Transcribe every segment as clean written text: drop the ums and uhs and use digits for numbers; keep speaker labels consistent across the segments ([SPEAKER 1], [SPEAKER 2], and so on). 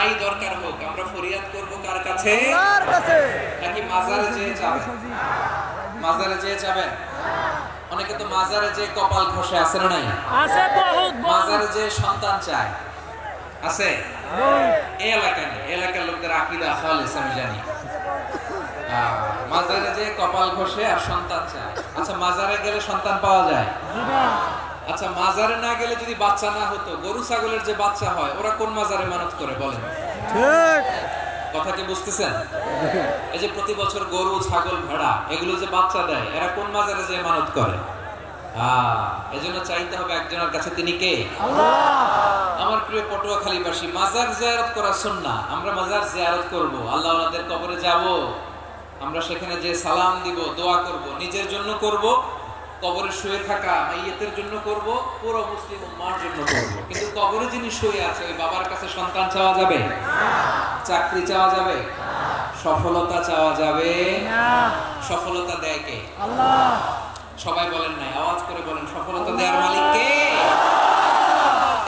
[SPEAKER 1] যাই দরকার হোক আমরা ফরিয়াদ করব কার কাছে? আল্লাহর কাছে। নাকি মাজারে যেয়ে যাবেন? মাজারে যেয়ে যাবেন? অনেকে তো মাজারে যেয়ে কপাল ঘষে, আছে না নাই?
[SPEAKER 2] আছে বহুত।
[SPEAKER 1] মাজারে যেয়ে সন্তান চায়, আছে? এই এলাকায় নেই, এলাকার লোকদের আকীদা খালেস আমি জানি। মাজারে যেয়ে কপাল ঘষে আর সন্তান চায়। আচ্ছা, মাজারে গেলে সন্তান পাওয়া যায়? আচ্ছা, মাজারে না গেলে যদি বাচ্চা না হতো, গরু ছাগলের যে বাচ্চা হয় ওরা কোন মাজারে মানত করে বলেন? ঠিক কথা কি বুঝতেছেন? এই যে প্রতি বছর গরু ছাগল ভেড়া এগুলো যে বাচ্চা দেয় এরা কোন মাজারে যে মানত করে? এজন্য চাইতে হবে একজনের কাছে, তিনি কে? আল্লাহ। আমার প্রিয় পটুয়াখালীবাসী, মাজার জিয়ারত করা সুন্নাহ। আমরা মাজার জিয়ারত করব, আল্লাহ ওনাদের কবরে যাব, আমরা সেখানে যে সালাম দিব, দোয়া করব, নিজের জন্য করব, কবরে শুয়ে থাকা মাইয়িতের জন্য করব, পুরো মুসলিম উম্মাহর জন্য করব। কিন্তু কবরে যিনি শুয়ে আছে ওই বাবার কাছে সন্তান চাওয়া যাবে না, চাকরি চাওয়া যাবে না, সফলতা চাওয়া যাবে না। সফলতা দেয় কে? আল্লাহ। সবাই বলেন নাই, আওয়াজ করে বলেন, সফলতা দেওয়ার মালিক কে?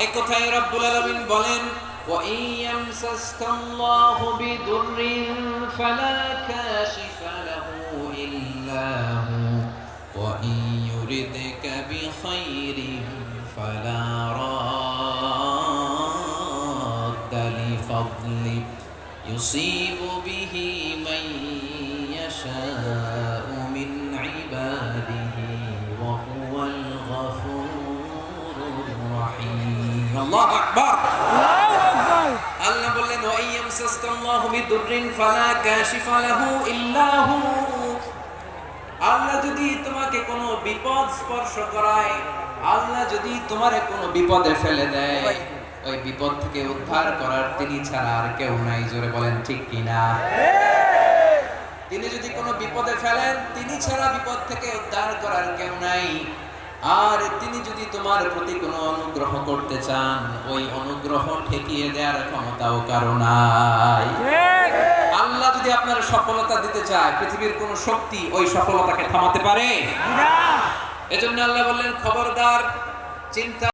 [SPEAKER 1] এই কথাই রব্বুল আলামিন বলেন, ওয়া ইয়ামসাসকাল্লাহু বিদুররিন ফালা কাশিফা লাহু ইল্লা হু ওয়া ইয়ুরিদকা বিখাইরিন ফালা রাদ্দা লিফাদলি ইউসিবু বিহি মান ইয়াশাউ মিন ইবাদিহি ওয়া হুয়াল গফুরুর রহিম। আল্লাহু আকবার। আল্লাহ বললেন, ওয়া ইয়ামসাসকাল্লাহু বিদুররিন ফালা কাশিফা লাহু ইল্লা হু। আল্লাহ যদি তোমাকে কোনো বিপদ স্পর্শ করায়, আল্লাহ যদি তোমারে কোনো বিপদে ফেলে দেয়, ওই বিপদ থেকে উদ্ধার করার তিনি ছাড়া আর কেউ নাই। জোরে বলেন ঠিক কিনা? তিনি যদি কোনো বিপদে ফেলেন, তিনি ছাড়া বিপদ থেকে উদ্ধার করার কেউ নাই। আর তিনি যদি তোমার প্রতি কোনো অনুগ্রহ করতে চান, ওই অনুগ্রহ ঠেকিয়ে দেওয়ার ক্ষমতাও কারো নাই। আল্লাহ যদি আপনার সফলতা দিতে চায়, পৃথিবীর কোন শক্তি ওই সফলতাকে থামাতে পারে না। এজন্য আল্লাহ বললেন, খবরদার, চিন্তা